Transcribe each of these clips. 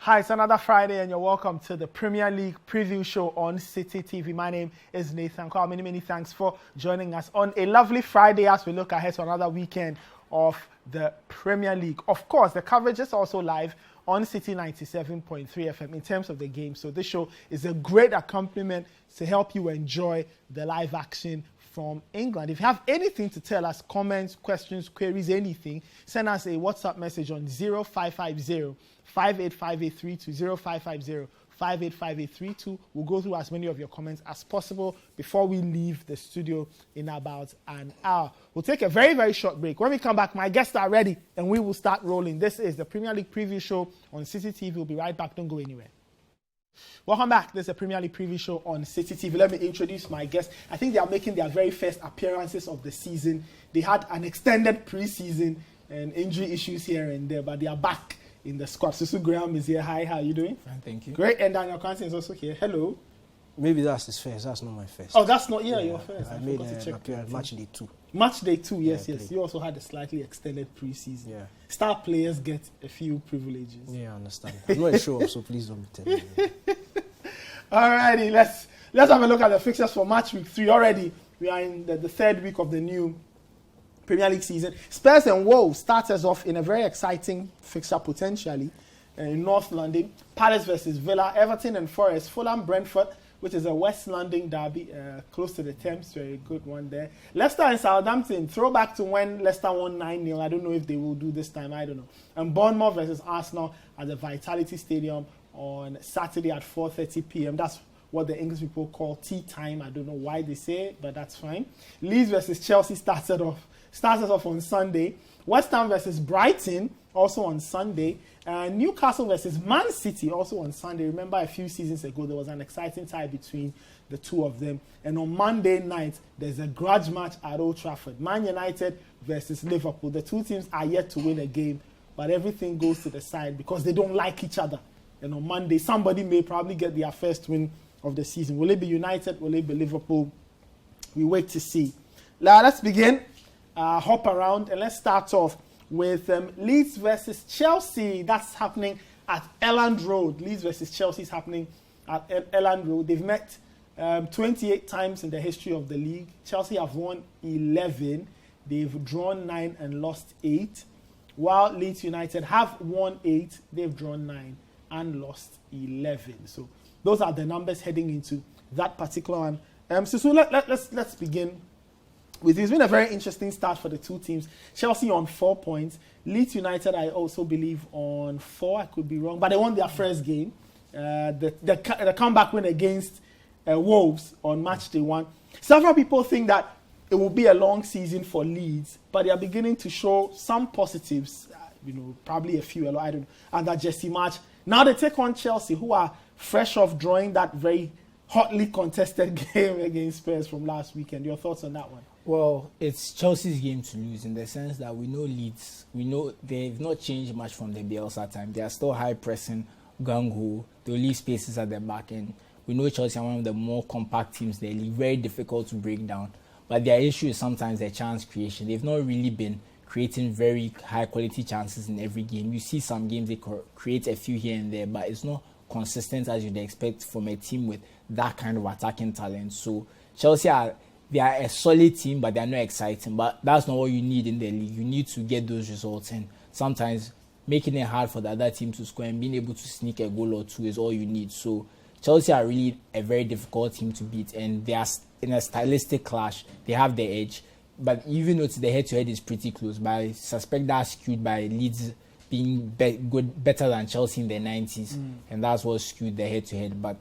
Hi, it's another Friday and you're welcome to the Premier League preview show on Citi TV. My name is Nathan Carl. Many thanks for joining us on a lovely Friday as we look ahead to another weekend of the Premier League. Of course, the coverage is also live on Citi 97.3 FM in terms of the game. So this show is a great accompaniment to help you enjoy the live action from England. If you have anything to tell us, comments, questions, queries, anything, send us a WhatsApp message on 0550 585832 0550 585832. We'll go through as many of your comments as possible before we leave the studio in about an hour. We'll take a very short break. When we come back, my guests are ready and we will start rolling. This is the Premier League preview show on Citi TV. We'll be right back. Don't go anywhere. Welcome back. This is the Premier League preview show on Citi TV. Let me introduce my guests. I think they are making their very first appearances of the season. They had an extended pre-season and injury issues here and there, but they are back in the squad. Susu Graham is here. Hi, how are you doing? Fine, thank you. Great. And Daniel Cranton is also here. Hello. Maybe that's his first. That's not my first. Oh, that's not your first. I made an appearance match day 2. Match day 2, yes. You also had a slightly extended pre-season. Yeah. Star players get a few privileges. Yeah, I understand. I'm not a show-off, so please don't be telling me. Alrighty, let's have a look at the fixtures for match week 3 already. We are in the third week of the new Premier League season. Spurs and Wolves starts us off in a very exciting fixture potentially in North London. Palace versus Villa, Everton and Forest, Fulham, Brentford, which is a West London derby, close to the Thames. Very good one there. Leicester and Southampton, throwback to when Leicester won 9-0. I don't know if they will do this time. I don't know. And Bournemouth versus Arsenal at the Vitality Stadium on Saturday at 4:30 p.m. That's what the English people call tea time. I don't know why they say it, but that's fine. Leeds versus Chelsea starts us off on Sunday. West Ham versus Brighton, also on Sunday. Newcastle versus Man City, also on Sunday. Remember a few seasons ago, there was an exciting tie between the two of them. And on Monday night, there's a grudge match at Old Trafford. Man United versus Liverpool. The two teams are yet to win a game, but everything goes to the side because they don't like each other. And on Monday, somebody may probably get their first win of the season. Will it be United? Will it be Liverpool? We wait to see. Now, let's begin. Hop around and let's start off with Leeds versus Chelsea. That's happening at Elland Road. Leeds versus Chelsea is happening at Elland Road. They've met 28 times in the history of the league. Chelsea have won 11. They've drawn 9 and lost 8. While Leeds United have won 8, they've drawn 9 and lost 11. So those are the numbers heading into that particular one. So let's begin with this. It's been a very interesting start for the two teams. Chelsea on 4 points. Leeds United, I also believe, on 4. I could be wrong, but they won their first game. The comeback win against Wolves on match day 1. Several people think that it will be a long season for Leeds, but they are beginning to show some positives. Probably a few, I don't know, under Jesse March. Now they take on Chelsea, who are fresh off drawing that very hotly contested game against Spurs from last weekend. Your thoughts on that one? Well, it's Chelsea's game to lose in the sense that we know Leeds. We know they've not changed much from the Bielsa time. They are still high pressing, gung-ho. They'll leave spaces at the back end. We know Chelsea are one of the more compact teams in the league, very difficult to break down. But their issue is sometimes their chance creation. They've not really been creating very high-quality chances in every game. You see some games they create a few here and there, but it's not consistent as you'd expect from a team with that kind of attacking talent. So Chelsea they are a solid team, but they're not exciting. But that's not what you need in the league. You need to get those results, and sometimes making it hard for the other team to score and being able to sneak a goal or two is all you need. So Chelsea are really a very difficult team to beat, and they are in a stylistic clash. They have the edge. But even though the head-to-head is pretty close, but I suspect that's skewed by Leeds being better than Chelsea in the 90s, and that's what skewed the head-to-head. But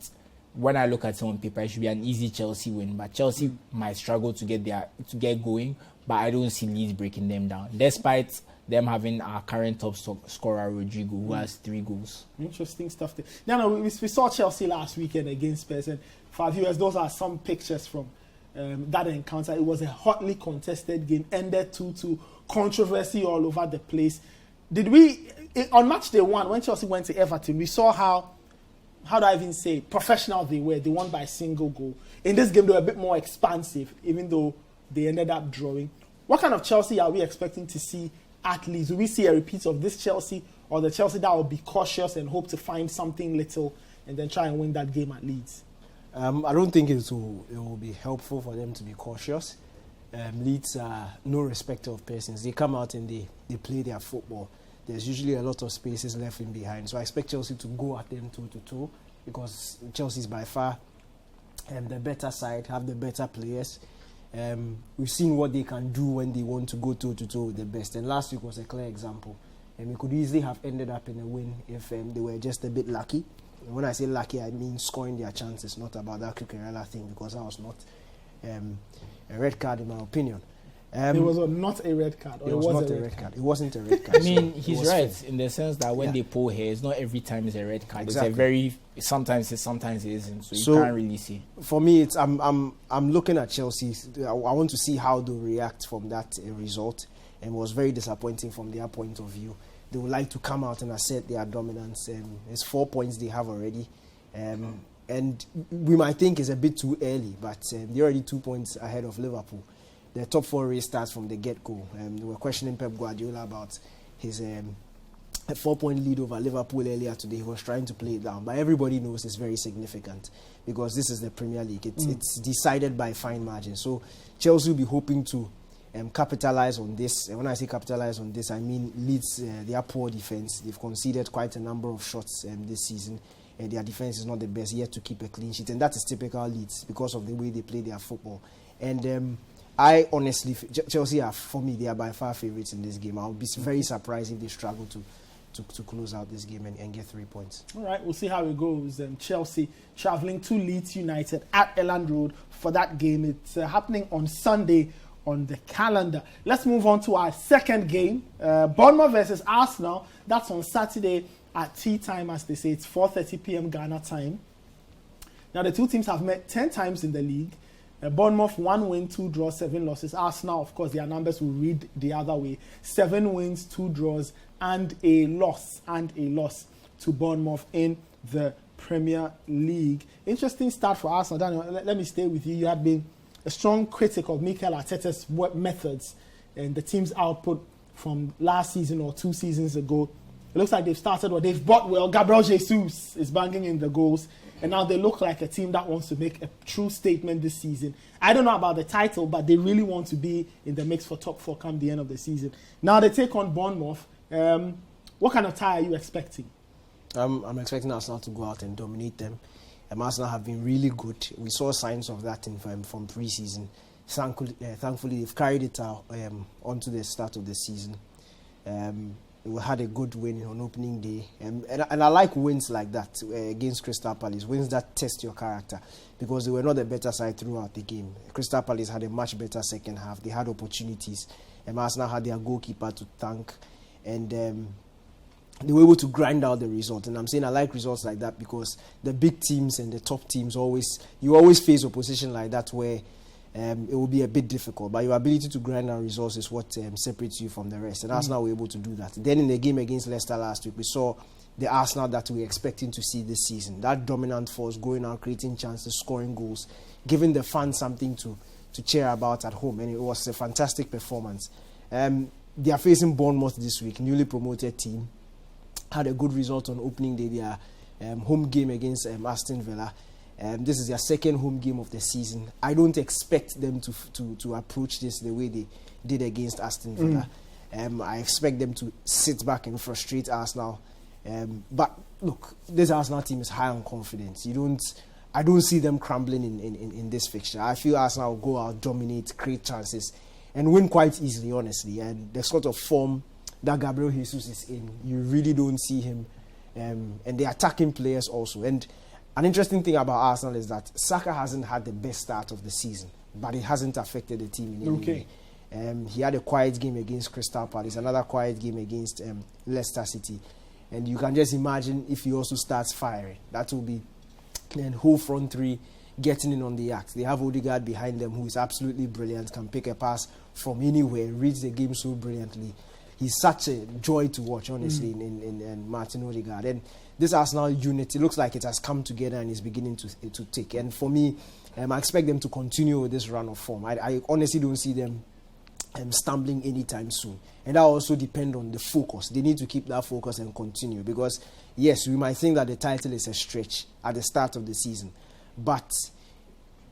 when I look at it on paper, it should be an easy Chelsea win. But Chelsea might struggle to get going, but I don't see Leeds breaking them down, despite them having our current top scorer, Rodrigo, who has 3 goals. Interesting stuff there. Now, we saw Chelsea last weekend against Spurs, and for viewers, those are some pictures from that encounter. It was a hotly contested game, ended 2-2, controversy all over the place. On match day 1, when Chelsea went to Everton, we saw how do I even say, professional they were. They won by a single goal. In this game, they were a bit more expansive, even though they ended up drawing. What kind of Chelsea are we expecting to see at Leeds? Will we see a repeat of this Chelsea, or the Chelsea that will be cautious and hope to find something little and then try and win that game at Leeds? I don't think it will be helpful for them to be cautious. Leeds are no respecter of persons. They come out and they play their football. There's usually a lot of spaces left in behind. So I expect Chelsea to go at them toe-to-toe because Chelsea is by far the better side, have the better players. We've seen what they can do when they want to go toe-to-toe with the best. And last week was a clear example. And we could easily have ended up in a win if they were just a bit lucky. And when I say lucky, I mean scoring their chances, not about that Cucurella thing, because that was not a red card in my opinion. It was not a red card. It was not a red card. It wasn't a red card. I mean, he's right fair. in the sense that when they pull hair, it's not every time it's a red card. Exactly. It's a very sometimes it isn't. So you can't really see. For me, it's I'm looking at Chelsea. I want to see how they react from that result, and it was very disappointing from their point of view. They would like to come out and assert their dominance. It's 4 points they have already, and we might think it's a bit too early, but they're already 2 points ahead of Liverpool. The top 4 race starts from the get-go. They were questioning Pep Guardiola about his 4-point lead over Liverpool earlier today. He was trying to play it down, but everybody knows it's very significant because this is the Premier League. It's decided by fine margin. So Chelsea will be hoping to capitalize on this. And when I say capitalize on this, I mean Leeds, their poor defense. They've conceded quite a number of shots this season. Their defense is not the best, yet to keep a clean sheet. And that is typical Leeds because of the way they play their football. And I honestly, Chelsea are, for me, they are by far favourites in this game. I'll be very surprised if they struggle to close out this game and get 3 points. All right, we'll see how it goes. Chelsea travelling to Leeds United at Elland Road for that game. It's happening on Sunday on the calendar. Let's move on to our second game. Bournemouth versus Arsenal. That's on Saturday at tea time, as they say. It's 4:30 p.m. Ghana time. Now, the two teams have met 10 times in the league. Bournemouth, 1 win, 2 draws, 7 losses. Arsenal, of course, their numbers will read the other way. 7 wins, 2 draws, and a loss. To Bournemouth in the Premier League. Interesting start for Arsenal. Daniel, let me stay with you. You had been a strong critic of Mikel Arteta's work methods and the team's output from last season or 2 seasons ago. It looks like they've started or they've bought well. Gabriel Jesus is banging in the goals. And now they look like a team that wants to make a true statement this season. I don't know about the title, but they really want to be in the mix for top 4 come the end of the season. Now they take on Bournemouth. What kind of tie are you expecting? I'm expecting Arsenal to go out and dominate them. Arsenal have been really good. We saw signs of that from pre-season. Thankfully, they've carried it out onto the start of the season. We had a good win on opening day. And I like wins like that against Crystal Palace, wins that test your character, because they were not the better side throughout the game. Crystal Palace had a much better second half. They had opportunities. Arsenal had their goalkeeper to thank. And they were able to grind out the result. And I'm saying I like results like that because the big teams and the top teams you always face opposition like that where it will be a bit difficult, but your ability to grind out results is what separates you from the rest. And Arsenal were able to do that. Then in the game against Leicester last week, we saw the Arsenal that we were expecting to see this season. That dominant force, going out, creating chances, scoring goals, giving the fans something to cheer about at home. And it was a fantastic performance. They are facing Bournemouth this week, newly promoted team. Had a good result on opening day. Their home game against Aston Villa. This is their second home game of the season. I don't expect them to approach this the way they did against Aston Villa. I expect them to sit back and frustrate Arsenal. But look, this Arsenal team is high on confidence. I don't see them crumbling in this fixture. I feel Arsenal will go out, dominate, create chances, and win quite easily, honestly. And the sort of form that Gabriel Jesus is in, you really don't see him. And the attacking players also. And an interesting thing about Arsenal is that Saka hasn't had the best start of the season, but it hasn't affected the team in any way. He had a quiet game against Crystal Palace, another quiet game against Leicester City. And you can just imagine if he also starts firing. That will be then whole front three getting in on the act. They have Odegaard behind them, who is absolutely brilliant, can pick a pass from anywhere, reads the game so brilliantly. He's such a joy to watch, honestly, in Martin Odegaard. And this Arsenal unit, it looks like it has come together and is beginning to tick. And for me, I expect them to continue with this run of form. I honestly don't see them stumbling anytime soon. And that also depends on the focus. They need to keep that focus and continue, because yes, we might think that the title is a stretch at the start of the season, but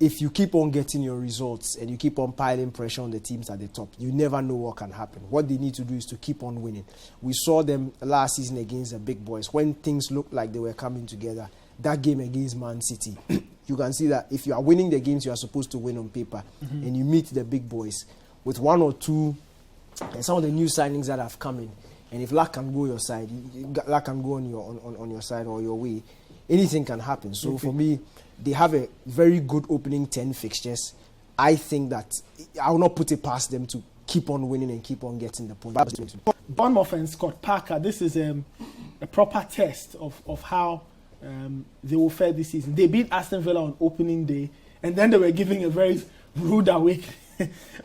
if you keep on getting your results and you keep on piling pressure on the teams at the top, you never know what can happen. What they need to do is to keep on winning. We saw them last season against the big boys when things looked like they were coming together. That game against Man City, you can see that if you are winning the games you are supposed to win on paper, and you meet the big boys with one or two, and some of the new signings that have come in, and if luck can go your side, luck can go on your side or your way, anything can happen. So for me, they have a very good opening 10 fixtures. I think that I will not put it past them to keep on winning and keep on getting the points. Bournemouth and Scott Parker, this is a proper test of how they will fare this season. They beat Aston Villa on opening day, and then they were giving a very rude awakening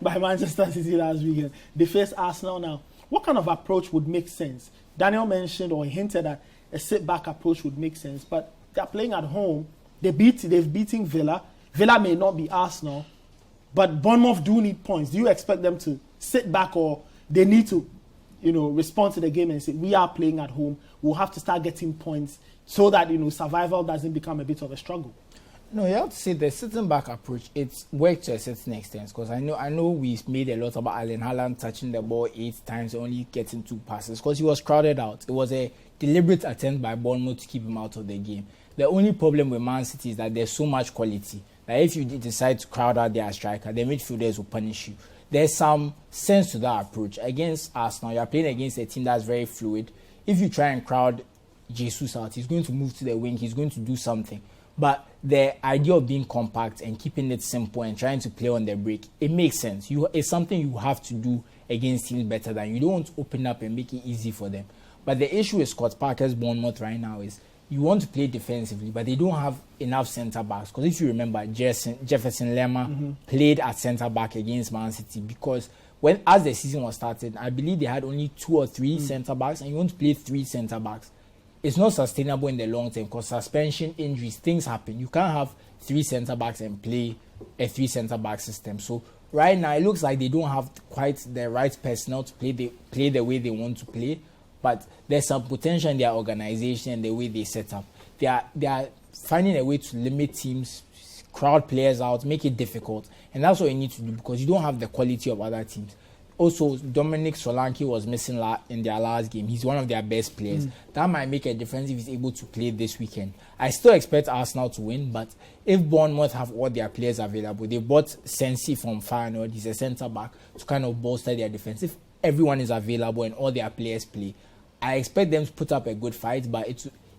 by Manchester City last weekend. They face Arsenal now. What kind of approach would make sense? Daniel mentioned or hinted that a sit-back approach would make sense, but they're playing at home. They've beaten Villa. Villa may not be Arsenal, but Bournemouth do need points. Do you expect them to sit back, or they need to, respond to the game and say, we are playing at home, we'll have to start getting points so that, survival doesn't become a bit of a struggle? No, you have to say the sitting back approach, it's worked to a certain extent, because I know we've made a lot about Elland touching the ball 8 times, only getting 2 passes, because he was crowded out. It was a deliberate attempt by Bournemouth to keep him out of the game. The only problem with Man City is that there's so much quality that if you decide to crowd out their striker, the midfielders will punish you. There's some sense to that approach. Against Arsenal, you're playing against a team that's very fluid. If you try and crowd Jesus out, he's going to move to the wing, he's going to do something. But the idea of being compact and keeping it simple and trying to play on the break, it makes sense. It's something you have to do against teams better than you. Don't want to open up and make it easy for them. But the issue with Scott Parker's Bournemouth right now is you want to play defensively, but they don't have enough centre-backs. Because if you remember, Jefferson Lerma played at centre-back against Man City, because as the season was started, I believe they had only 2 or 3 centre-backs, and you want to play 3 centre-backs. It's not sustainable in the long term, because suspension, injuries, things happen. You can't have 3 centre-backs and play a 3 centre-back system. So right now, it looks like they don't have quite the right personnel to play the way they want to play. But there's some potential in their organization and the way they set up. They are finding a way to limit teams, crowd players out, make it difficult. And that's what you need to do, because you don't have the quality of other teams. Also, Dominic Solanke was missing in their last game. He's one of their best players. That might make a difference if he's able to play this weekend. I still expect Arsenal to win, but if Bournemouth have all their players available, they bought Sensi from Feyenoord, he's a centre-back, to kind of bolster their defense. If everyone is available and all their players play, I expect them to put up a good fight, but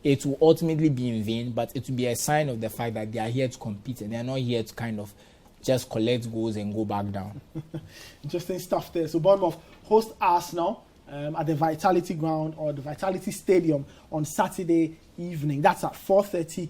it will ultimately be in vain. But it will be a sign of the fact that they are here to compete and they are not here to kind of just collect goals and go back down. Interesting stuff there. So Bournemouth host Arsenal at the Vitality Ground, or the Vitality Stadium, on Saturday evening. That's at 4:30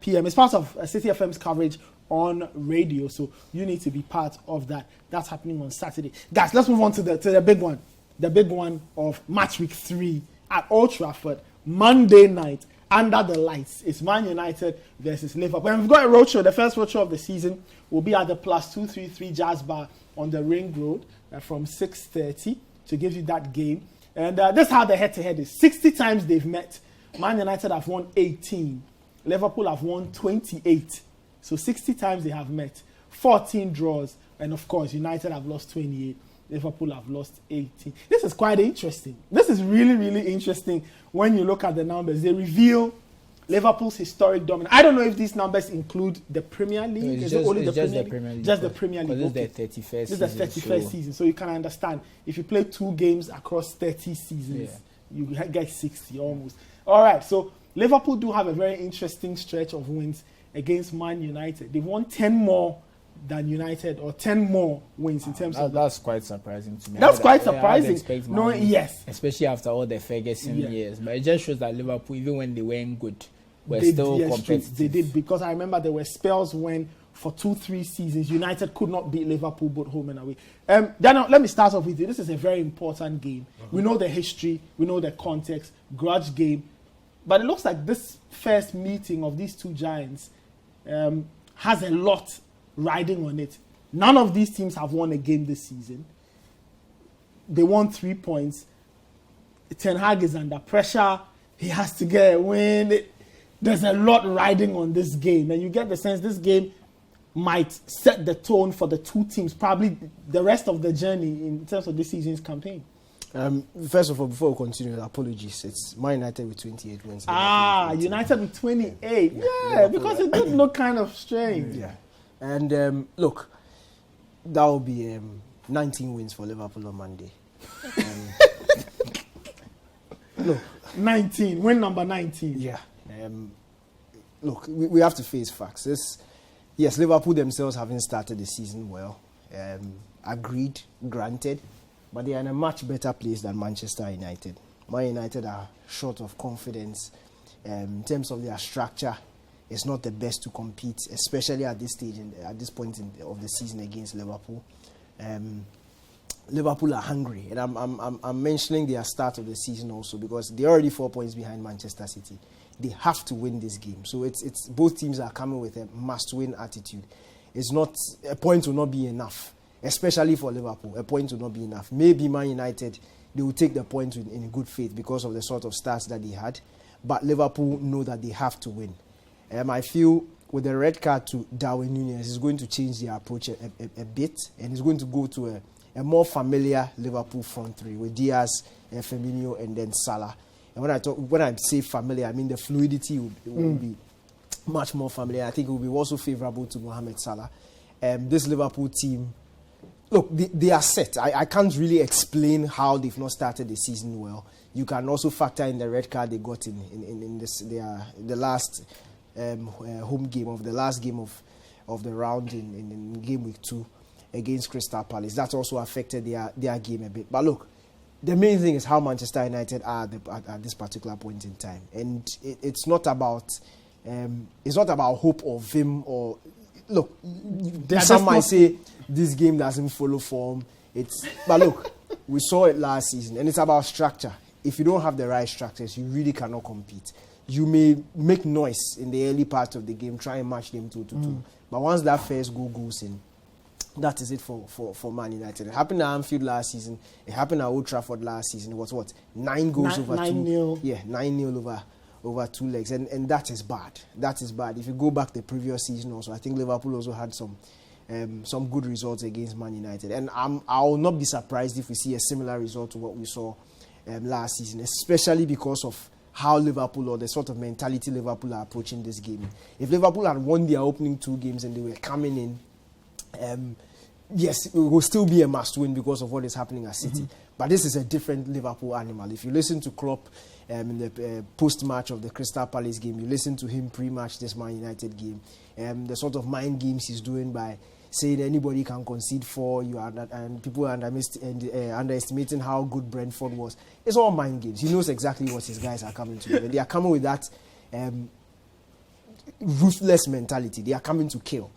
p.m. It's part of Citi FM's coverage on radio, so you need to be part of that. That's happening on Saturday. Guys, let's move on to the big one. The big one of match week 3 at Old Trafford, Monday night, under the lights. It's Man United versus Liverpool. And we've got a roadshow. The first roadshow of the season will be at the Plus 233 Jazz Bar on the Ring Road from 6:30 to give you that game. And this is how the head-to-head is. 60 times they've met. Man United have won 18. Liverpool have won 28. So 60 times they have met. 14 draws. And of course, United have lost 28. Liverpool have lost 18. This is quite interesting. This is really, really interesting when you look at the numbers. They reveal Liverpool's historic dominance. I don't know if these numbers include the Premier League. No, it's just the Premier League. Just the Premier League. This is the 31st season. This is the 31st season. So you can understand. If you play 2 games across 30 seasons, you get 60 almost. All right. So Liverpool do have a very interesting stretch of wins against Man United. They've won 10 more than United, or 10 more wins in terms of... That's quite surprising to me. That's quite surprising. No, yes. Especially after all the Ferguson years. But it just shows that Liverpool, even when they weren't good, were They still competitive. They did, because I remember there were spells when, for 2-3 seasons, United could not beat Liverpool both home and away. Daniel, let me start off with you. This is a very important game. We know the history, we know the context, grudge game. But it looks like this first meeting of these two giants has a lot riding on it. None of these teams have won a game this season. they won 3 points. Ten Hag is under pressure. He has to get a win. There's a lot riding on this game, and you get the sense this game might set the tone for the two teams, probably the rest of the journey in terms of this season's campaign. First of all, before we continue, apologies. It's Man United with 28 wins. United with 28. Yeah, because it did look kind of strange. Yeah. And look, that will be 19 wins for Liverpool on Monday. Look, 19, win number 19. Yeah. Look, we have to face facts. Yes, Liverpool themselves haven't started the season well. Agreed, granted. But they are in a much better place than Manchester United. Man United are short of confidence. In terms of their structure, it's not the best to compete, especially at this stage, at this point of the season against Liverpool. Liverpool are hungry, and I'm mentioning their start of the season also because they're already 4 points behind Manchester City. They have to win this game. So it's both teams are coming with a must-win attitude. It's not a point will not be enough. Especially for Liverpool, a point will not be enough. Maybe Man United, they will take the point in good faith because of the sort of starts that they had. But Liverpool know that they have to win. I feel with the red card to Darwin Núñez, it's going to change their approach a bit. And it's going to go to a more familiar Liverpool front three with Diaz, Firmino, and then Salah. And when I say familiar, I mean the fluidity will be much more familiar. I think it will be also favourable to Mohamed Salah. This Liverpool team, look, they are set. I can't really explain how they've not started the season well. You can also factor in the red card they got in the last home game of the last game of the round in game week 2 against Crystal Palace. That also affected their game a bit. But look, the main thing is how Manchester United are at this particular point in time, and it's not about hope or vim or. Look, some might say this game doesn't follow form. But look, we saw it last season, and it's about structure. If you don't have the right structures, you really cannot compete. You may make noise in the early part of the game, try and match them 2-2. But once that first goal goes in, that is it for Man United. It happened at Anfield last season. It happened at Old Trafford last season. It was 9 goals over 2. 9-0. Yeah, 9-0 over 2 legs, and that is bad. That is bad. If you go back the previous season also, I think Liverpool also had some good results against Man United, and I'll not be surprised if we see a similar result to what we saw last season, especially because of how Liverpool or the sort of mentality Liverpool are approaching this game. If Liverpool had won their opening 2 games and they were coming in, yes, it will still be a must-win because of what is happening at City. But this is a different Liverpool animal. If you listen to Klopp in the post-match of the Crystal Palace game, you listen to him pre-match this Man United game, the sort of mind games he's doing by saying anybody can concede 4, and people are underestimating how good Brentford was. It's all mind games. He knows exactly what his guys are coming to do. They are coming with that ruthless mentality. They are coming to kill.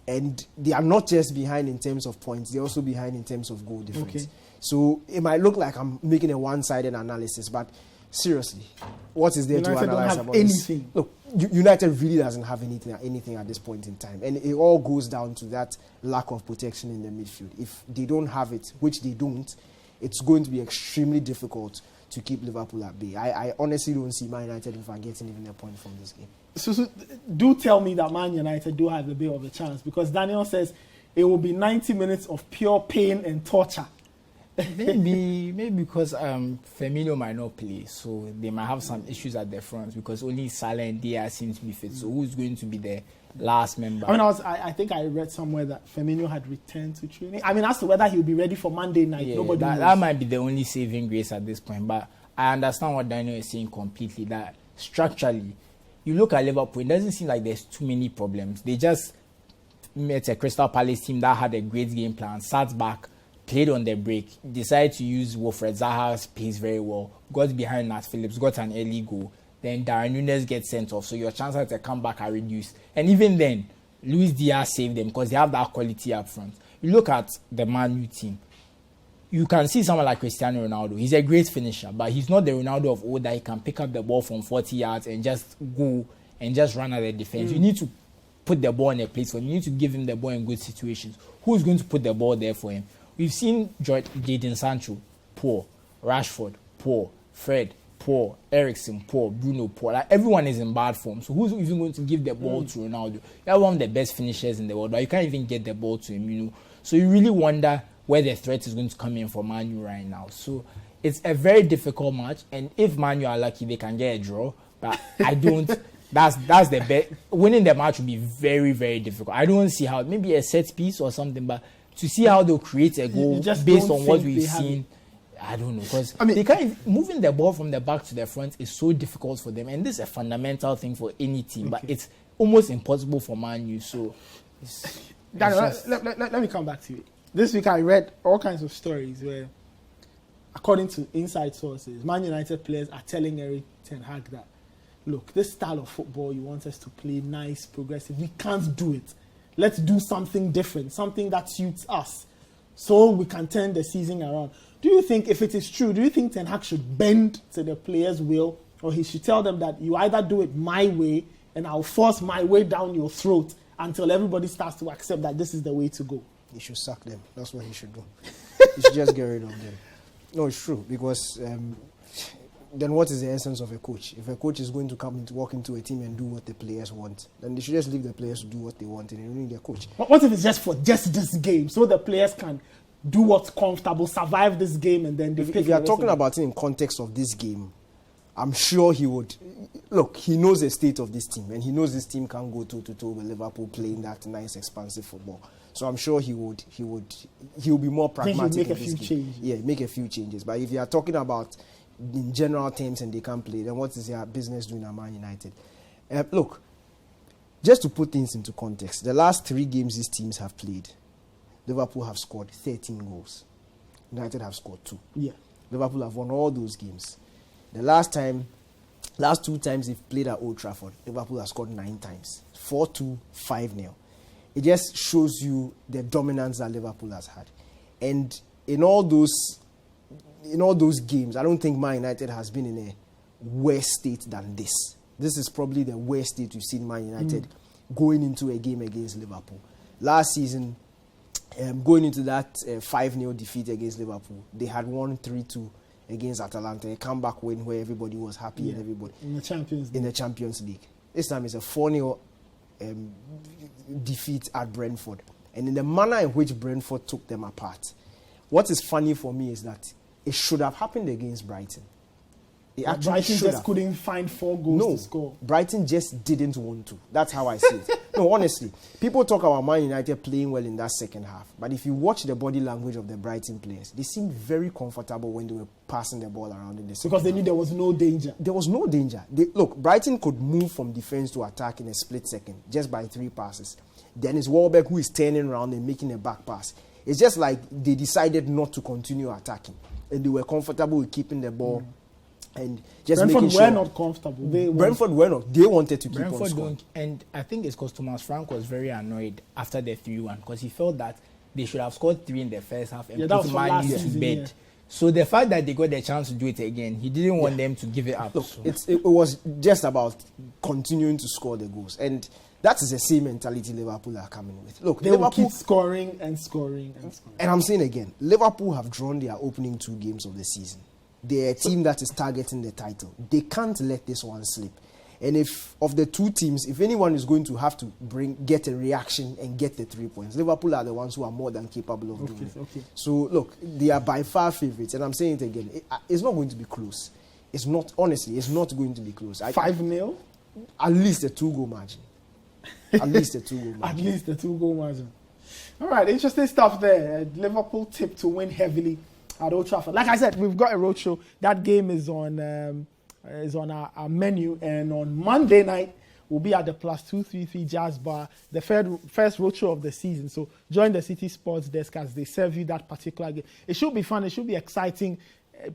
And they are not just behind in terms of points, they're also behind in terms of goal difference. Okay. So it might look like I'm making a one-sided analysis, but seriously, what is there United to analyze don't have about anything. this? Look, United really doesn't have anything at this point in time. And it all goes down to that lack of protection in the midfield. If they don't have it, which they don't, it's going to be extremely difficult to keep Liverpool at bay. I honestly don't see Man United if I'm getting even a point from this game. So do tell me that Man United do have a bit of a chance, because Daniel says it will be 90 minutes of pure pain and torture. Maybe because Firmino might not play, so they might have some issues at the front because only Salah and Diaz seem to be fit. So who's going to be the last member? I think I read somewhere that Firmino had returned to training. As to whether he'll be ready for Monday night, nobody knows. That might be the only saving grace at this point. But I understand what Daniel is saying completely. That structurally, you look at Liverpool, it doesn't seem like there's too many problems. They just met a Crystal Palace team that had a great game plan, sat back, played on the break, decided to use Wilfred Zaha's pace very well, got behind Nat Phillips, got an early goal. Then Darwin Núñez gets sent off, so your chances to come back are reduced. And even then, Luis Diaz saved them because they have that quality up front. You look at the Man U team, you can see someone like Cristiano Ronaldo. He's a great finisher, but he's not the Ronaldo of old that he can pick up the ball from 40 yards and just go and just run at the defense. You need to put the ball in a place for him. You need to give him the ball in good situations. Who's going to put the ball there for him? We've seen Jadon Sancho poor. Rashford, poor. Fred, poor. Eriksen, poor. Bruno, poor. Like, everyone is in bad form. So who's even going to give the ball to Ronaldo? You're one of the best finishers in the world, but you can't even get the ball to him, you know. So you really wonder where the threat is going to come in for Man U right now. So it's a very difficult match, and if Man U are lucky, they can get a draw. But I don't. That's the bet. Winning the match will be very, very difficult. I don't see how. Maybe a set piece or something, but to see how they'll create a goal based on what we've seen, I don't know. Because they can't. Moving the ball from the back to the front is so difficult for them, and this is a fundamental thing for any team. But it's almost impossible for Man U. So, let me come back to you. This week I read all kinds of stories where, according to inside sources, Man United players are telling Erik ten Hag that, look, this style of football you want us to play, nice, progressive, we can't do it. Let's do something different, something that suits us, so we can turn the season around. Do you think, if it is true, do you think Ten Hag should bend to the players' will, or he should tell them that you either do it my way and I'll force my way down your throat until everybody starts to accept that this is the way to go? He should sack them. That's what he should do. He should just get rid of them. No, it's true, because then what is the essence of a coach? If a coach is going to come and walk into a team and do what the players want, then they should just leave the players to do what they want and they don't need their coach. What if it's just for just this game, so the players can do what's comfortable, survive this game, and then... If you are talking about it in context of this game, I'm sure he would... Look, he knows the state of this team, and he knows this team can't go toe-to-toe with Liverpool playing that nice, expansive football. So I'm sure he will be more pragmatic. Make a few changes. Yeah, make a few changes. But if you are talking about in general terms and they can't play, then what is their business doing at Man United? Look, just to put things into context, the last 3 games these teams have played, Liverpool have scored 13 goals. United have scored 2. Yeah. Liverpool have won all those games. The last 2 times they've played at Old Trafford, Liverpool have scored 9 times. 4-2, 5-0. It just shows you the dominance that Liverpool has had. And in all those games, I don't think Man United has been in a worse state than this. This is probably the worst state we've seen Man United going into a game against Liverpool. Last season, going into that 5-0 defeat against Liverpool, they had won 3-2 against Atalanta, a comeback win where everybody was happy and everybody in the Champions League. This time it's a 4-0 defeat at Brentford, and in the manner in which Brentford took them apart. What is funny for me is that it should have happened against Brighton. Brighton just couldn't find 4 goals to score. Brighton just didn't want to. That's how I see it. No, honestly, people talk about Man United playing well in that second half, but if you watch the body language of the Brighton players, they seemed very comfortable when they were passing the ball around in the second because they half. knew there was no danger. There was no danger. Look, Brighton could move from defense to attack in a split second just by 3 passes. Then it's Welbeck who is turning around and making a back pass. It's just like they decided not to continue attacking, and they were comfortable with keeping the ball. And just Brentford making sure were not comfortable. Brentford were not. They wanted to keep on scoring. And I think it's because Thomas Frank was very annoyed after the 3-1 because he felt that they should have scored 3 in the first half and put Man U to bed. Yeah. So the fact that they got the chance to do it again, he didn't want them to give it up. Look, it was just about continuing to score the goals. And that is the same mentality Liverpool are coming with. Look, they will keep scoring and scoring and scoring. And I'm saying again, Liverpool have drawn their opening 2 games of the season. They're a team that is targeting the title. They can't let this one slip. And if of the 2 teams, if anyone is going to have to get a reaction and get the 3 points, Liverpool are the ones who are more than capable of doing it. Okay. So look, they are by far favourites, and I'm saying it again. It's not going to be close. It's not. Honestly, it's not going to be close. 5-0. At least a 2-goal margin. At least a 2-goal margin. At least a 2-goal margin. All right, interesting stuff there. Liverpool tipped to win heavily at Old Trafford. Like I said, we've got a roadshow. That game is on our menu, and on Monday night we'll be at the +233 Jazz Bar, the first roadshow of the season. So join the Citi Sports Desk as they serve you that particular game. It should be fun. It should be exciting.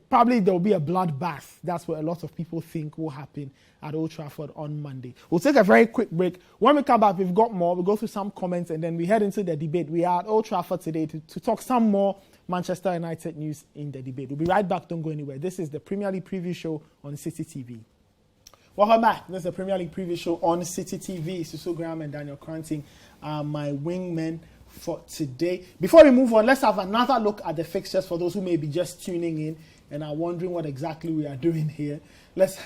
Probably there will be a bloodbath. That's what a lot of people think will happen at Old Trafford on Monday. We'll take a very quick break. When we come back, we've got more. We'll go through some comments and then we head into the debate. We are at Old Trafford today to talk some more Manchester United news in the debate. We'll be right back. Don't go anywhere. This is the Premier League preview show on Citi TV. Welcome back. This is the Premier League preview show on Citi TV. Suso Graham and Daniel Cranting are my wingmen for today. Before we move on, let's have another look at the fixtures for those who may be just tuning in and are wondering what exactly we are doing here. Let's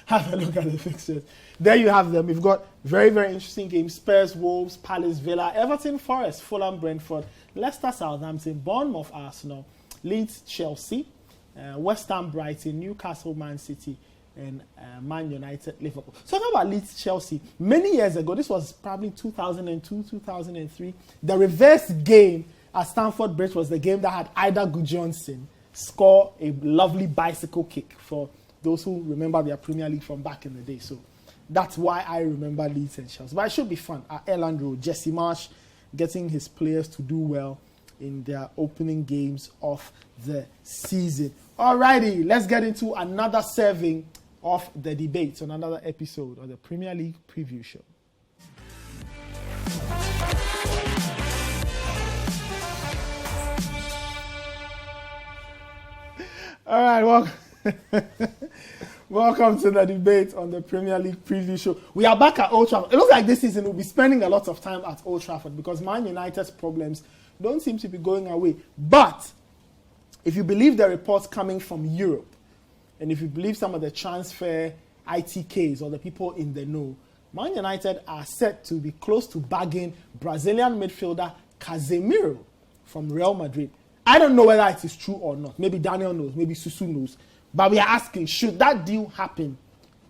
have a look at the fixtures. There you have them. We've got very, very interesting games. Spurs, Wolves, Palace, Villa, Everton, Forest, Fulham, Brentford, Leicester, Southampton, Bournemouth, Arsenal, Leeds, Chelsea, West Ham, Brighton, Newcastle, Man City, and Man United, Liverpool. Talking about Leeds, Chelsea, many years ago, this was probably 2002, 2003, the reverse game at Stamford Bridge was the game that had Ida Gudjonsson score a lovely bicycle kick for those who remember their Premier League from back in the day. So that's why I remember Leeds and Chelsea. But it should be fun. At Elland Road, Jesse Marsh getting his players to do well in their opening games of the season. Alrighty, let's get into another serving of the debate on another episode of the Premier League Preview Show. All right, welcome to the debate on the Premier League Preview Show. We are back at Old Trafford. It looks like this season we'll be spending a lot of time at Old Trafford because Man United's problems don't seem to be going away. But if you believe the reports coming from Europe, and if you believe some of the transfer ITKs or the people in the know, Man United are set to be close to bagging Brazilian midfielder Casemiro from Real Madrid. I don't know whether it is true or not. Maybe Daniel knows, maybe Susu knows. But we are asking, should that deal happen?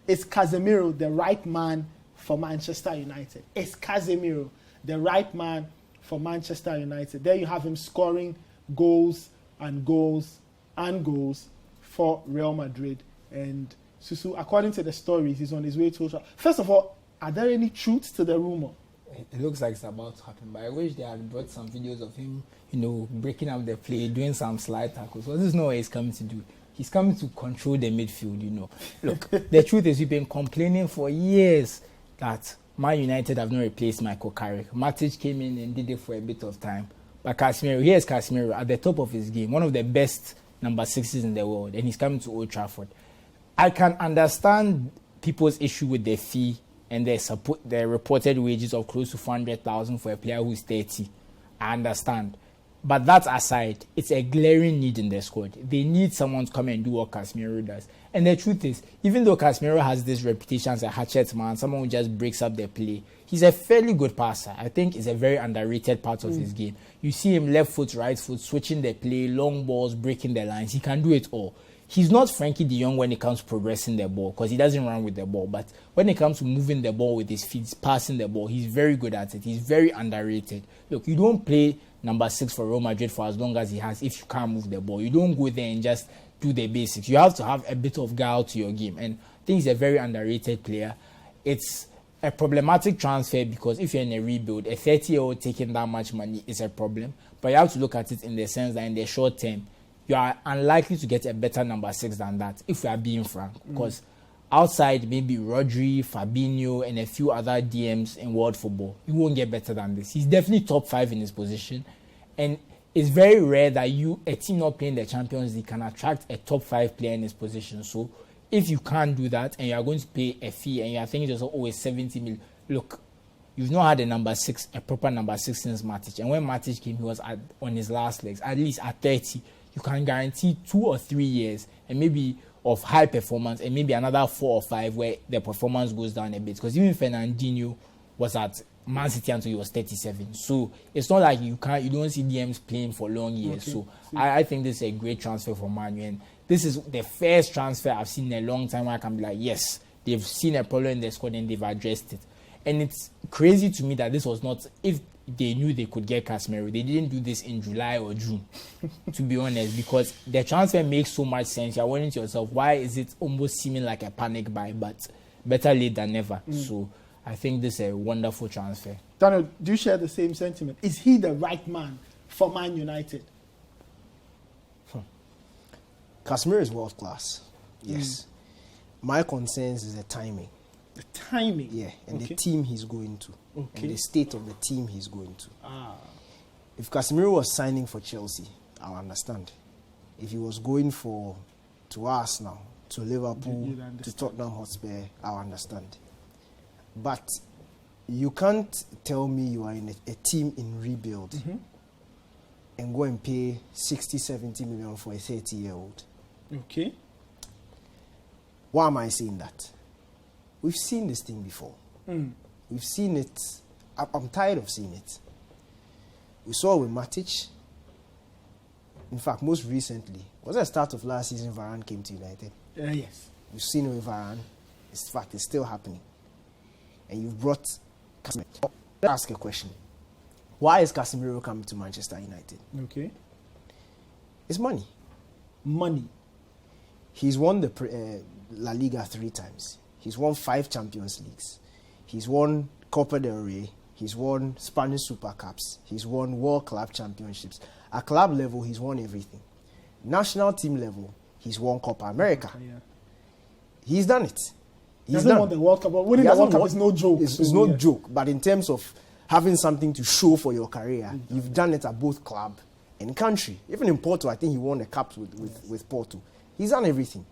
Is Casemiro the right man for Manchester United? Is Casemiro the right man for Manchester United? There you have him scoring goals and goals and goals for Real Madrid. And Susu, according to the stories, he's on his way to... First of all, are there any truths to the rumor? It looks like it's about to happen, but I wish they had brought some videos of him, breaking up the play, doing some slide tackles. So this is not what he's coming to do. He's coming to control the midfield, Look, the truth is we've been complaining for years that Man United have not replaced Michael Carrick. Matic came in and did it for a bit of time. But here's Casemiro at the top of his game, one of the best number 6s in the world, and he's coming to Old Trafford. I can understand people's issue with the fee and the reported wages of close to 400,000 for a player who's 30. I understand. But that aside, it's a glaring need in the squad. They need someone to come and do what Casemiro does. And the truth is, even though Casemiro has this reputation as a hatchet man, someone who just breaks up the play, he's a fairly good passer. I think it's a very underrated part of his game. You see him left foot, right foot, switching the play, long balls, breaking the lines. He can do it all. He's not Frankie de Jong when it comes to progressing the ball because he doesn't run with the ball. But when it comes to moving the ball with his feet, passing the ball, he's very good at it. He's very underrated. Look, you don't play number 6 for Real Madrid for as long as he has if you can't move the ball. You don't go there and just do the basics. You have to have a bit of guile to your game. And I think he's a very underrated player. It's a problematic transfer because if you're in a rebuild, a 30-year-old taking that much money is a problem. But you have to look at it in the sense that in the short term, you are unlikely to get a better number 6 than that, if we are being frank. Because outside maybe Rodri, Fabinho, and a few other DMs in world football, you won't get better than this. He's definitely top 5 in his position. And it's very rare that a team not playing the Champions League can attract a top 5 player in his position. So if you can't do that and you are going to pay a fee and you are thinking just always 70 million, look, you've not had a proper number 6 since Matic. And when Matic came, he was on his last legs. At least at 30, you can guarantee 2 or 3 years and maybe of high performance and maybe another 4 or 5 where the performance goes down a bit. Because even Fernandinho was at Man City until he was 37. So it's not like you don't see DMs playing for long years. Okay. So I think this is a great transfer for Man U. And this is the first transfer I've seen in a long time where I can be like, yes, they've seen a problem in the squad and they've addressed it. And it's crazy to me that this was not, if they knew they could get Casemiro, they didn't do this in July or June, to be honest, because the transfer makes so much sense. You're wondering to yourself, why is it almost seeming like a panic buy? But better late than never. So I think this is a wonderful transfer. Daniel, do you share the same sentiment? Is he the right man for Man United? Casemiro is world class. Yes. My concerns is the timing. The timing? Yeah, and the team he's going to. Okay. And the state of the team he's going to. If Casemiro was signing for Chelsea, I'll understand. If he was going to Arsenal, to Liverpool, to Tottenham Hotspur, I'll understand. But You can't tell me you are in a team in rebuild and go and pay 60, 70 million for a 30-year-old. Okay. Why am I saying that? We've seen this thing before. We've seen it. I'm tired of seeing it. We saw it with Matic. In fact, most recently, was at the start of last season, Varane came to United. Yes. We've seen it with Varane. In fact, it's still happening. And you've brought Casemiro. Let's ask a question. Why is Casemiro coming to Manchester United? Okay. It's money. Money. He's won the La Liga 3 times. He's won 5 Champions Leagues. He's won Copa del Rey. He's won Spanish Super Cups. He's won World Club Championships. At club level, he's won everything. National team level, he's won Copa America. Yeah. He's done it. He doesn't want the World Cup, but winning the World Cup is no joke. It's no joke. But in terms of having something to show for your career, you've done it at both club and country. Even in Porto, I think he won the cups with Porto. He's done everything.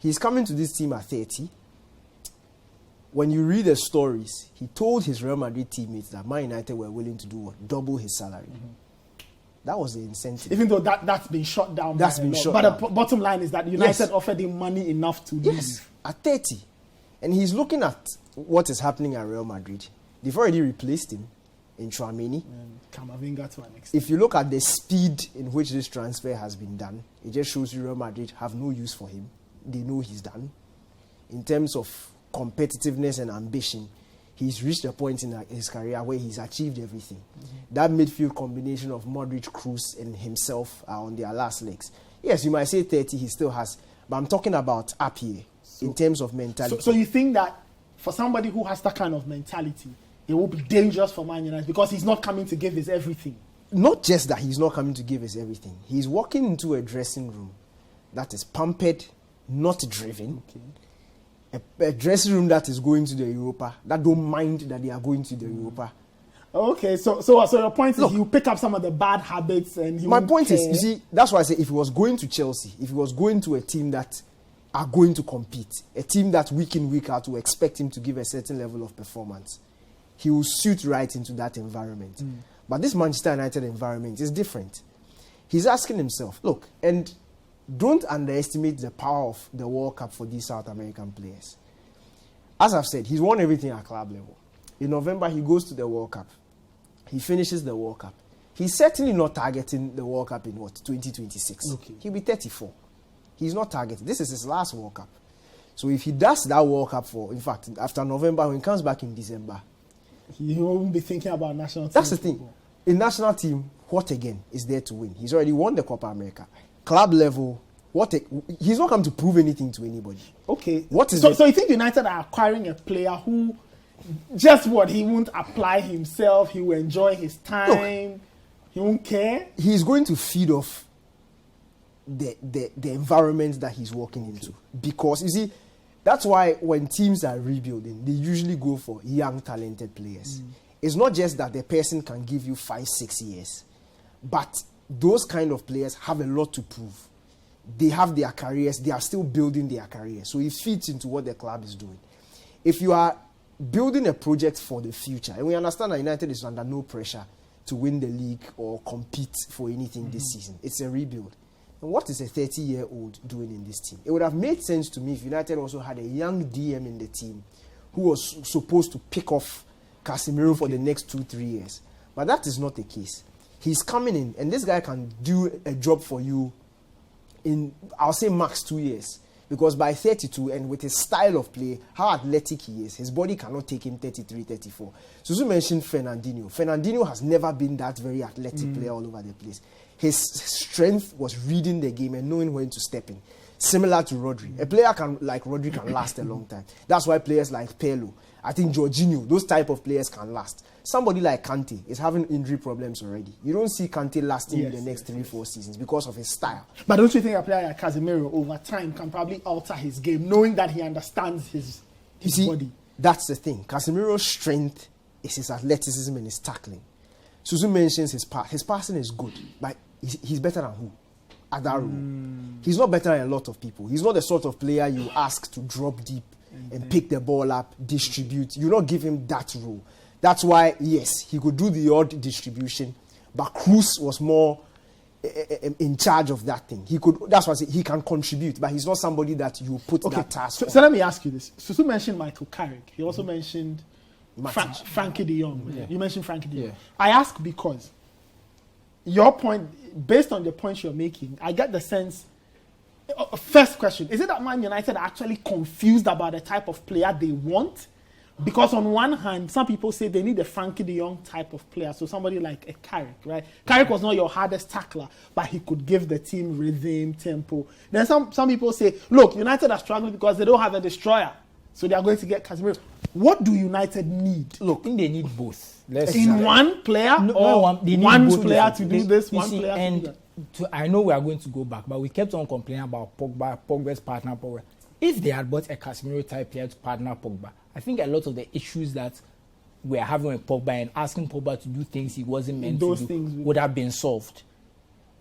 He's coming to this team at 30. When you read the stories, he told his Real Madrid teammates that Man United were willing to do what? Double his salary. That was the incentive. Even though that's been shut down. That's been shut down. But the bottom line is that United offered him money enough to leave. At 30. And he's looking at what is happening at Real Madrid. They've already replaced him in Tchouaméni. Camavinga to an extent. If you look at the speed in which this transfer has been done, it just shows you Real Madrid have no use for him. They know he's done. In terms of competitiveness and ambition, he's reached a point in his career where he's achieved everything. That midfield combination of Modric, Kroos, and himself are on their last legs. Yes, you might say 30, he still has, but I'm talking about up here in terms of mentality. So you think that for somebody who has that kind of mentality, it will be dangerous for Man United because he's not coming to give his everything? Not just that he's not coming to give his everything. He's walking into a dressing room that is pampered, not driven. A dressing room that is going to the Europa, that don't mind that they are going to the Europa. Okay, so your point is he'll pick up some of the bad habits and he my point is, you see, that's why I say if he was going to Chelsea, if he was going to a team that are going to compete, a team that week in, week out will expect him to give a certain level of performance, he will suit right into that environment. But this Manchester United environment is different. He's asking himself, look, and don't underestimate the power of the World Cup for these South American players. As I've said, he's won everything at club level. In November, he goes to the World Cup. He finishes the World Cup. He's certainly not targeting the World Cup in 2026. Okay. He'll be 34. He's not targeting. This is his last World Cup. So if he does that World Cup in fact, after November, when he comes back in December, he won't be thinking about national team. That's the thing. In national team, what again is there to win? He's already won the Copa America. Club level, he's not come to prove anything to anybody. Okay. So you think United are acquiring a player who he won't apply himself, he will enjoy his time, he won't care? He's going to feed off the environment that he's walking into. Because, you see, that's why when teams are rebuilding, they usually go for young, talented players. It's not just that the person can give you 5-6 years, but those kind of players have a lot to prove. They have their careers, they are still building their careers. So it fits into what the club is doing. If you are building a project for the future, and we understand that United is under no pressure to win the league or compete for anything this season. It's a rebuild. And what is a 30-year-old doing in this team? It would have made sense to me if United also had a young DM in the team who was supposed to pick off Casemiro for the next 2-3 years. But that is not the case. He's coming in, and this guy can do a job for you in, I'll say, max 2 years. Because by 32, and with his style of play, how athletic he is, his body cannot take him 33, 34. Suzu mentioned Fernandinho. Fernandinho has never been that very athletic player all over the place. His strength was reading the game and knowing when to step in. Similar to Rodri. A player like Rodri can last a long time. That's why players like Pirlo, I think Jorginho, those type of players can last. Somebody like Kante is having injury problems already. You don't see Kante lasting in the next 3-4 seasons because of his style. But don't you think a player like Casemiro over time can probably alter his game, knowing that he understands his body? That's the thing. Casemiro's strength is his athleticism and his tackling. Suzu mentions his pass. His passing is good, but he's better than who? At that role. He's not better than a lot of people. He's not the sort of player you ask to drop deep and pick the ball up, distribute. You don't give him that role. That's why, yes, he could do the odd distribution, but Cruz was more in charge of that thing. He could. That's why I say he can contribute, but he's not somebody that you put that task on. So let me ask you this. Susu mentioned Michael Carrick. He also mentioned Frankie de Jong. Yeah. You mentioned Frankie de Jong. Yeah. I ask because your point, based on the points you're making, I get the sense. First question, is it that Man United are actually confused about the type of player they want? Because on one hand, some people say they need a Frankie de Jong type of player, so somebody like a Carrick, right? Carrick was not your hardest tackler, but he could give the team rhythm, tempo. Then some people say, look, United are struggling because they don't have a destroyer, so they are going to get Casemiro. What do United need? Look, I think they need both. One player, they need one player to do this, one player to do that. I know we are going to go back, but we kept on complaining about Pogba's partner Pogba. If they had bought a Casemiro type player to partner Pogba, I think a lot of the issues that we're having with Pogba and asking Pogba to do things he wasn't meant to do would have been solved.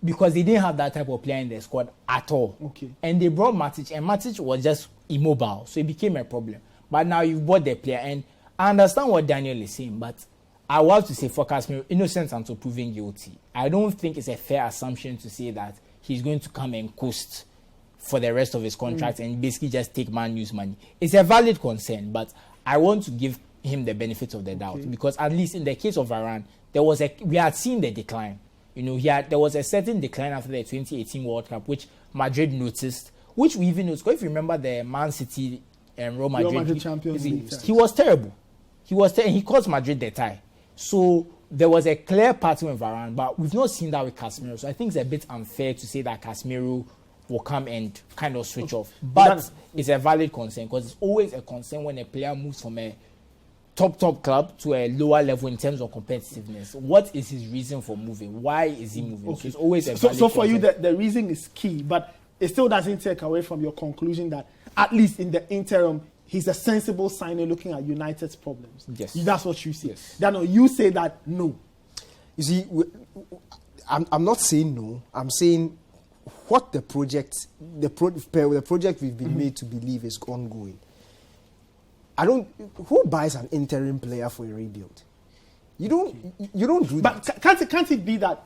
Because they didn't have that type of player in their squad at all. Okay. And they brought Matic, and Matic was just immobile, so it became a problem. But now you've bought the player, and I understand what Daniel is saying, but I want to say for Casemiro, innocent until proven guilty. I don't think it's a fair assumption to say that he's going to come and coast for the rest of his contract and basically just take Man U's money. It's a valid concern, but I want to give him the benefit of the doubt because at least in the case of Varane, we had seen the decline. You know, there was a certain decline after the 2018 World Cup, which Madrid noticed, which we even noticed. If you remember the Man City and Real Madrid Champions League, he was terrible. He caused Madrid the tie. So there was a clear pattern with Varane, but we've not seen that with Casemiro. So I think it's a bit unfair to say that Casemiro will come and kind of switch off. But it's a valid concern because it's always a concern when a player moves from a top club to a lower level in terms of competitiveness. What is his reason for moving? Why is he moving? Okay. So it's always a valid concern. For you, the reason is key, but it still doesn't take away from your conclusion that at least in the interim, he's a sensible signer looking at United's problems. Yes. That's what you see. Yes. Dano, you say that no. You see, I'm not saying no. I'm saying what the project we've been made to believe is ongoing. Who buys an interim player for a rebuild? You don't do that. But can't it be that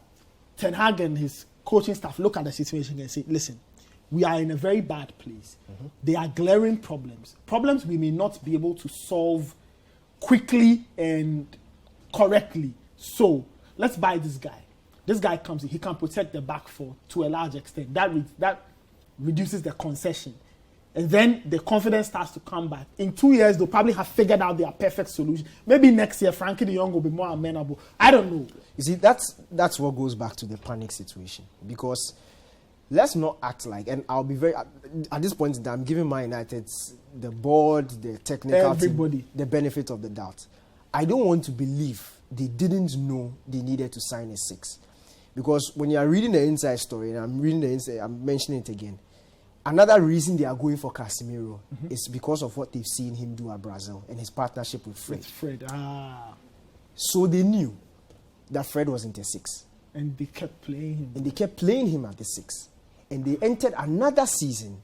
Ten Hag and his coaching staff look at the situation and say, listen, we are in a very bad place. There are glaring problems we may not be able to solve quickly and correctly. So let's buy this guy. This guy comes in, he can protect the back four to a large extent. That reduces the concession. And then the confidence starts to come back. In 2 years, they'll probably have figured out their perfect solution. Maybe next year, Frankie de Jong will be more amenable. I don't know. You see, that's what goes back to the panic situation. Because let's not act like, and I'll be very, at this point in time, I'm giving Man United, the board, the technical everybody, team, the benefit of the doubt. I don't want to believe they didn't know they needed to sign a 6. Because when you are reading the inside story, and I'm mentioning it again, another reason they are going for Casemiro is because of what they've seen him do at Brazil and his partnership with Fred. So they knew that Fred wasn't a 6. And they kept playing him. At the 6. And they entered another season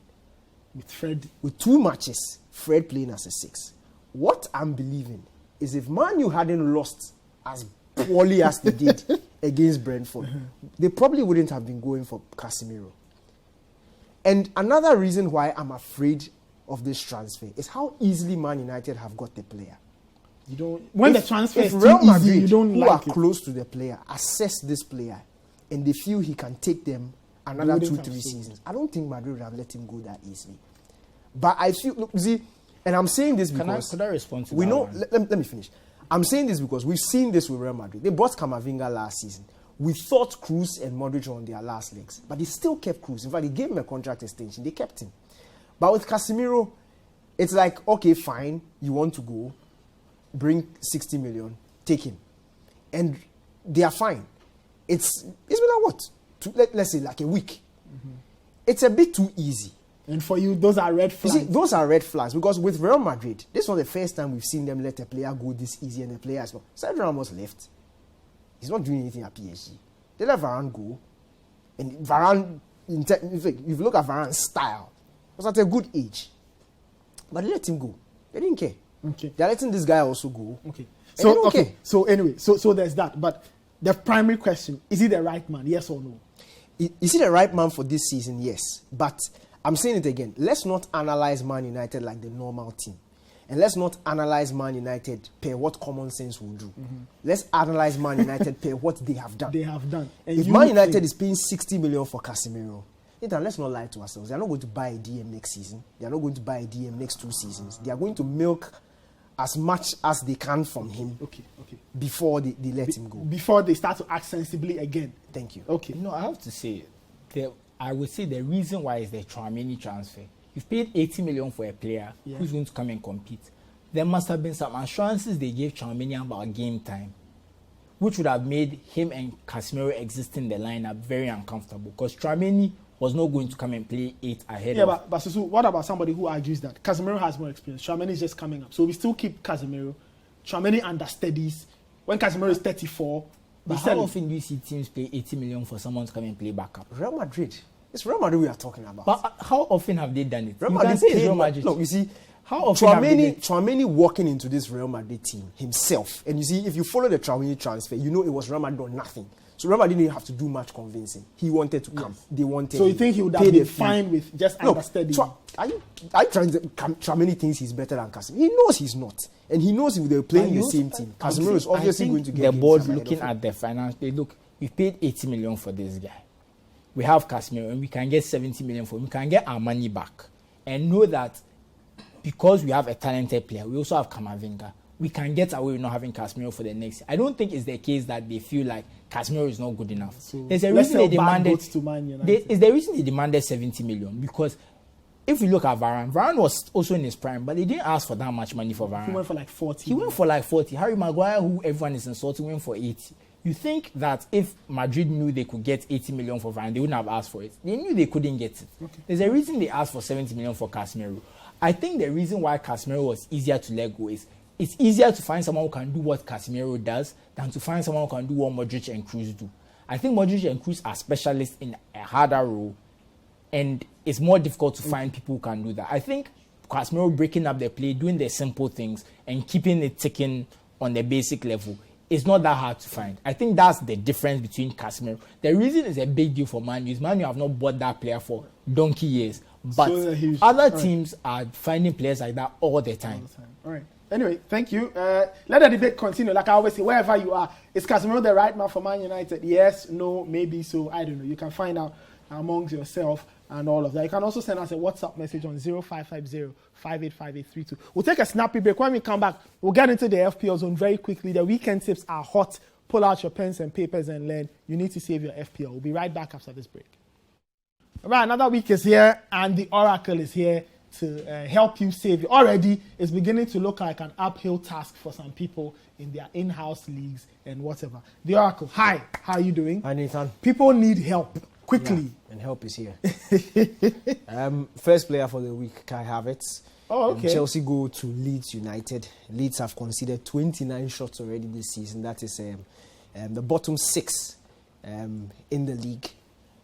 with Fred. With 2 matches, Fred playing as a 6. What I'm believing is if Man U hadn't lost as poorly as they did against Brentford, they probably wouldn't have been going for Casemiro. And another reason why I'm afraid of this transfer is how easily Man United have got the player. The transfer is Real too Madrid, easy, you don't who like are it. close to the player, assess this player, and they feel he can take them another 2-3 seasons, I don't think Madrid would have let him go that easily. But I feel, look, see, and I'm saying this because could I respond to we that know. one? Let me finish. I'm saying this because we've seen this with Real Madrid. They bought Camavinga last season. We thought Cruz and Modric were on their last legs, but they still kept Cruz. In fact, they gave him a contract extension. They kept him. But with Casemiro, it's like, okay, fine, you want to go, bring 60 million, take him. And they are fine. It's been like what? Let's say like a week. It's a bit too easy. And for you, those are red flags. You see, those are red flags because with Real Madrid, this was the first time we've seen them let a player go this easy and the player as well. Sergio Ramos left. He's not doing anything at PSG. They let Varane go. And Varane, if you look at Varane's style, was at a good age. But they let him go. They didn't care. Okay. They're letting this guy also go. Okay. They don't Okay. care. So anyway, so there's that. But the primary question, is he the right man? Yes or no? Is he the right man for this season? Yes. But I'm saying it again. Let's not analyze Man United like the normal team. And let's not analyze Man United per what common sense will do. Let's analyze Man United per what they have done. They have done. And If Man United is paying 60 million for Casemiro, let's not lie to ourselves. They are not going to buy a DM next season. They are not going to buy a DM next 2 seasons. They are going to milk as much as they can from him before they let him go. Before they start to act sensibly again. Thank you. Okay. No, I have to say, I would say the reason why is the Tchouaméni transfer. You've paid 80 million for a player who's going to come and compete. There must have been some assurances they gave Tchouaméni about game time, which would have made him and Casemiro exist in the lineup very uncomfortable, because Tchouaméni was not going to come and play 8 ahead of... Yeah, but Susu, what about somebody who argues that Casemiro has more experience? Tchouaméni is just coming up. So we still keep Casemiro. Tchouaméni understudies. When Casemiro is 34... But how often do you see teams pay 80 million for someone to come and play backup? Real Madrid. It's Real Madrid we are talking about. But how often have they done it? Real You Madrid can say it's paid Real Madrid. Look, you see, How often have they been- Tchouaméni walking into this Real Madrid team himself. And you see, if you follow the Tchouaméni transfer, you know it was Real Madrid or nothing. So Real Madrid didn't have to do much convincing. He wanted to come. They wanted So you him. think he would have Paid been a fee. fine with just No, understudying? are you trying to... Tchouaméni thinks he's better than Casemiro. He knows he's not. And he knows if they're playing the same team, Casemiro is obviously going to get the board games ahead looking of him. at the finance. They look, we paid 80 million for this guy. We have Casemiro and we can get 70 million for him. We can get our money back and know that because we have a talented player, we also have Camavinga. We can get away with not having Casemiro for the next year. I don't think it's the case that they feel like Casemiro is not good enough. So There's a let's reason they sell bad demanded. goods to Man United. Is the reason they demanded 70 million, because if we look at Varane was also in his prime, but they didn't ask for that much money for Varane. He went for like 40. He went for like 40. Harry Maguire, who everyone is insulting, went for 80. You think that if Madrid knew they could get 80 million for Varane, they wouldn't have asked for it. They knew they couldn't get it. Okay. There's a reason they asked for 70 million for Casemiro. I think the reason why Casemiro was easier to let go is it's easier to find someone who can do what Casemiro does than to find someone who can do what Modric and Kroos do. I think Modric and Kroos are specialists in a harder role, and it's more difficult to find people who can do that. I think Casemiro breaking up the play, doing the simple things, and keeping it ticking on the basic level is not that hard to find. I think that's the difference between Casemiro. The reason it's a big deal for Man U is Man U have not bought that player for donkey years. But So other teams are finding players like that all the time. All right. Anyway, thank you. Let the debate continue. Like I always say, wherever you are, is Casemiro the right man for Man United? Yes, no, maybe so. I don't know. You can find out amongst yourself and all of that. You can also send us a WhatsApp message on 0550-585832. We'll take a snappy break. When we come back, we'll get into the FPL zone very quickly. The weekend tips are hot. Pull out your pens and papers and learn. You need to save your FPL. We'll be right back after this break. All right, another week is here, and the Oracle is here to help you save. Already, it's beginning to look like an uphill task for some people in their in-house leagues and whatever. The Oracle, hi, how are you doing? Hi, Nathan. People need help quickly. Yeah, and help is here. First player for the week, Kai Havertz. Oh, okay. Chelsea go to Leeds United. Leeds have conceded 29 shots already this season. That is the bottom 6 in the league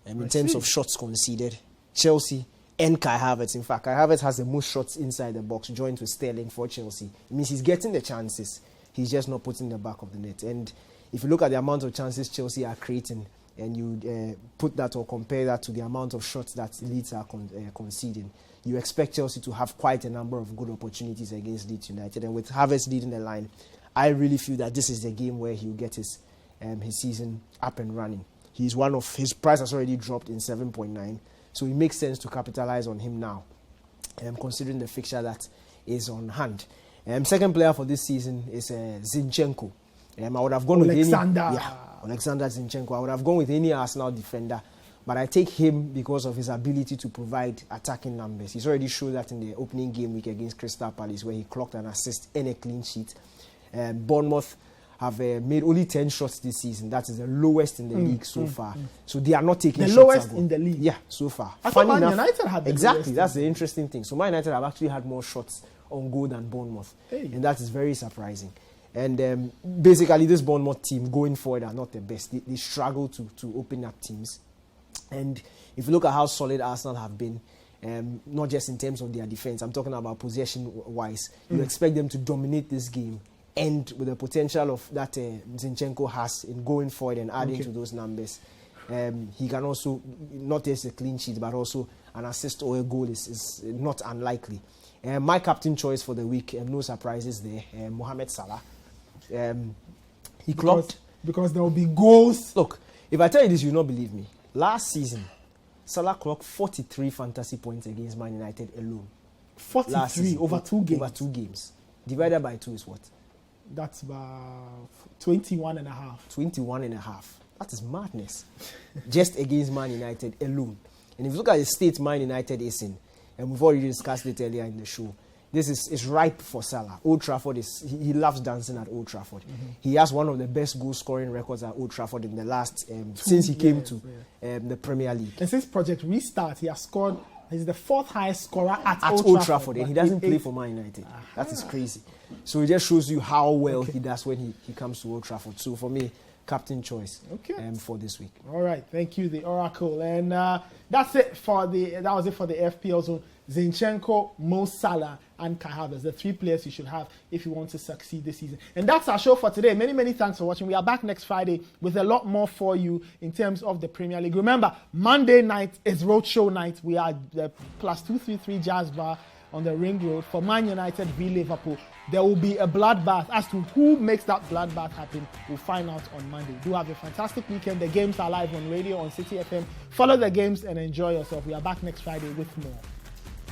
in terms of shots conceded. Chelsea and Kai Havertz. In fact, Kai Havertz has the most shots inside the box, joined with Sterling for Chelsea. It means he's getting the chances. He's just not putting the back of the net. And if you look at the amount of chances Chelsea are creating, and you put that or compare that to the amount of shots that Leeds are conceding, you expect Chelsea to have quite a number of good opportunities against Leeds United. And with Havertz leading the line, I really feel that this is the game where he'll get his season up and running. His price has already dropped in 7.9, so it makes sense to capitalize on him now, considering the fixture that is on hand. Second player for this season is Zinchenko. I would have gone Alexander Zinchenko. I would have gone with any Arsenal defender, but I take him because of his ability to provide attacking numbers. He's already showed that in the opening game week against Crystal Palace, where he clocked an assist and a clean sheet. Bournemouth have made only 10 shots this season. That is the lowest in the league so far. So they are not taking shots. The lowest in the league? Yeah, so far. I thought Man United had the exactly, lowest. that's the interesting thing. So Man United have actually had more shots on goal than Bournemouth. Hey. And that is very surprising. And basically, this Bournemouth team going forward are not the best. They struggle to open up teams. And if you look at how solid Arsenal have been, not just in terms of their defense. I'm talking about possession-wise. You expect them to dominate this game, and with the potential of that Zinchenko has in going forward and adding to those numbers. He can also not just a clean sheet, but also an assist or a goal is not unlikely. My captain choice for the week, no surprises there, Mohamed Salah. He clocked... Because there will be goals. Look, if I tell you this, you will not believe me. Last season, Salah clocked 43 fantasy points against Man United alone. 43 over 2 games. Over 2 games. Divided by 2 is what? That's about 21 and a half. 21 and a half. That is madness. Just against Man United alone. And if you look at the state Man United is in, and we've already discussed it earlier in the show, this is ripe for Salah. Old Trafford he loves dancing at Old Trafford. He has one of the best goal scoring records at Old Trafford in the last since he came to the Premier League. And since Project Restart, he has scored. He's the 4th highest scorer at Old Trafford, and he doesn't play for Man United. That is crazy. So it just shows you how well he does when he comes to Old Trafford. So for me, captain choice for this week. All right, thank you, the Oracle, and that was it for the FPL zone. Zinchenko, Mo Salah, and Kai Havertz, the 3 players you should have if you want to succeed this season. And that's our show for today. Many thanks for watching. We are back next Friday with a lot more for you in terms of the Premier League. Remember, Monday night is Roadshow night. We are the +233 Jazz Bar on the Ring Road for Man United v Liverpool. There will be a bloodbath. As to who makes that bloodbath happen, we'll find out on Monday. Do have a fantastic weekend. The games are live on radio on Citi FM. Follow the games and enjoy yourself. We are back next Friday with more.